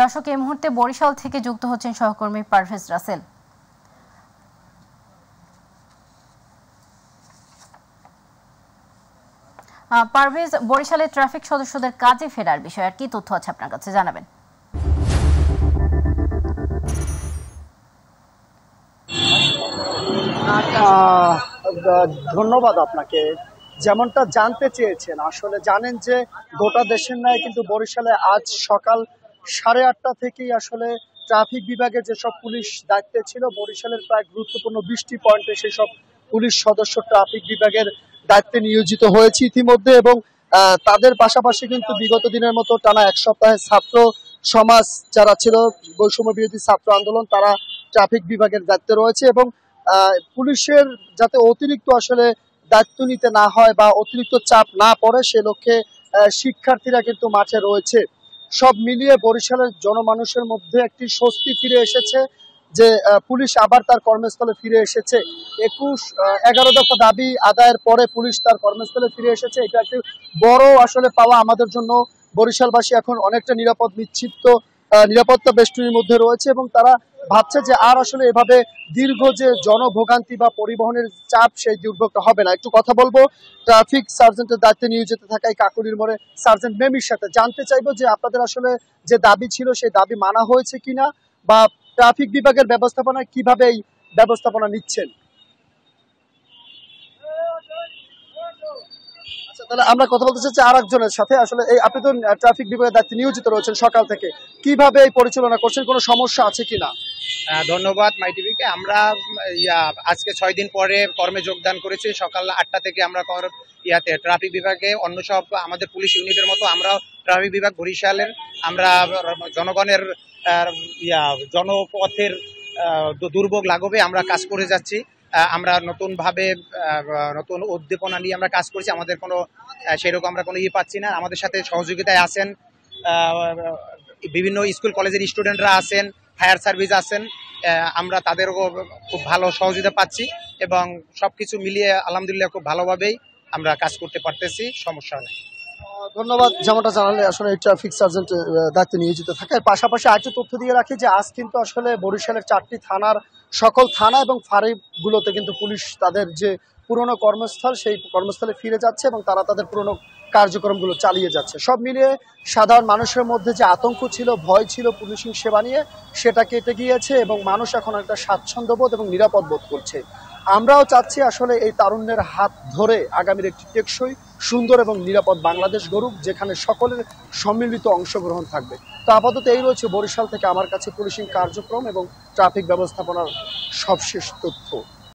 দর্শক, এই মুহূর্তে বরিশাল থেকে যুক্ত হচ্ছেন সহকর্মী পারভেজ রাসেল। পারভেজ, বরিশালে ট্রাফিক সদস্যদের কাজে ফেরার বিষয়ে আর কি তথ্য আছে আপনার কাছে, জানাবেন। ধন্যবাদ আপনাকে। যেমনটা জানতে চেয়েছেন, আসলে জানেন যে গোটা দেশের ন্যায় কিন্তু বরিশালে আজ সকাল 8:30 থেকেই আসলে ট্রাফিক বিভাগে যেসব পুলিশ দায়িত্বে ছিল, বরিশালের প্রায় গুরুত্বপূর্ণ 20টি পয়েন্টে সেসব পুলিশ সদস্য ট্রাফিক বিভাগের দায়িত্বে নিয়োজিত হয়েছে ইতিমধ্যে। এবং তাদের পাশাপাশি কিন্তু বিগত দিনের মতো টানা এক সপ্তাহে ছাত্র সমাজ যারা ছিল, বৈষম্য বিরোধী ছাত্র আন্দোলন, তারা ট্রাফিক বিভাগের দায়িত্বে রয়েছে। এবং পুলিশের যাতে অতিরিক্ত আসলে দায়িত্ব নিতে না হয় বা অতিরিক্ত চাপ না পড়ে, সে লক্ষ্যে শিক্ষার্থীরা কিন্তু মাঠে রয়েছে। সব মিলিয়ে বরিশালের জনমানুষের মধ্যে একটি স্বস্তি ফিরে এসেছে যে পুলিশ আবার তার কর্মস্থলে ফিরে এসেছে। 11 দফা দাবি আদায়ের পরে পুলিশ তার কর্মস্থলে ফিরে এসেছে। এটা একটি বড় আসলে পাওয়া আমাদের জন্য। বরিশালবাসী এখন অনেকটা নিরাপত্তা বেষ্টনীর মধ্যে রয়েছে এবং তারা ভাবছে যে আর আসলে এভাবে দীর্ঘ যে জনভোগান্তি বা পরিবহনের চাপ, সেই দুর্ভোগটা হবে না। একটু কথা বলবো ট্রাফিক সার্জেন্টের দায়িত্বে নিয়োজিত থাকা এই কাকুরির মোড়ে সার্জেন্ট মেমির সাথে। জানতে চাইবো যে আপনাদের আসলে যে দাবি ছিল সেই দাবি মানা হয়েছে কিনা, বা ট্রাফিক বিভাগের ব্যবস্থাপনায় কিভাবে এই ব্যবস্থাপনা নিচ্ছেন। আচ্ছা, তাহলে আমরা কথা বলতে চাচ্ছি আর একজনের সাথে। আসলে এই আপনি তো ট্রাফিক বিভাগের দায়িত্বে নিয়োজিত রয়েছেন সকাল থেকে, কিভাবে এই পরিচালনা করছেন, কোনো সমস্যা আছে কিনা? ধন্যবাদ মাই টিভিকে। আমরা আজকে 6 দিন পরে কর্মে যোগদান করেছি। সকাল 8টা থেকে আমরা ট্রাফিক বিভাগে অন্য সব আমাদের পুলিশ ইউনিটের মতো আমরাও ট্রাফিক বিভাগ বরিশালের আমরা জনগণের জনপথের দুর্ভোগ লাঘবে আমরা কাজ করে যাচ্ছি। আমরা নতুন উদ্দীপনা নিয়ে আমরা কাজ করছি। আমাদের কোনো সেরকম আমরা কোনো পাচ্ছি না। আমাদের সাথে সহযোগিতায় আছেন বিভিন্ন স্কুল কলেজের স্টুডেন্টরা আছেন, ফায়ার সার্ভিস আছেন। আমরা তাদেরও খুব ভালো সহযোগিতা পাচ্ছি এবং সবকিছু মিলিয়ে আলহামদুলিল্লাহ খুব ভালোভাবেই আমরা কাজ করতে পারতেছি, সমস্যা নেই। ধন্যবাদ। যেমনটা জানালে আসলে ট্রাফিক সার্জেন্ট দায়িত্বে নিয়োজিত থাকার পাশাপাশি আরেকটু তথ্য দিয়ে রাখি যে আজ কিন্তু আসলে বরিশালের 4টি থানার সকল থানা এবং ফাঁড়িগুলোতে কিন্তু পুলিশ তাদের যে পুরনো কর্মস্থল, সেই কর্মস্থলে ফিরে যাচ্ছে এবং তারা তাদের পুরনো কার্যক্রমগুলো চালিয়ে যাচ্ছে। সব মিলিয়ে সাধারণ মানুষের মধ্যে যে আতঙ্ক ছিল, ভয় ছিল পুলিশিং সেবা নিয়ে, সেটা কেটে গিয়েছে এবং মানুষ এখন একটা স্বাচ্ছন্দ্যবোধ এবং নিরাপদ বোধ করছে। আমরাও চাচ্ছি আসলে এই তারুণ্যের হাত ধরে আগামীর একটি টেকসই, সুন্দর এবং নিরাপদ বাংলাদেশ গড়ুক, যেখানে সকলের সম্মিলিত অংশগ্রহণ থাকবে। তো আপাতত এই রয়েছে বরিশাল থেকে আমার কাছে পুলিশিং কার্যক্রম এবং ট্রাফিক ব্যবস্থাপনার সবশেষ তথ্য।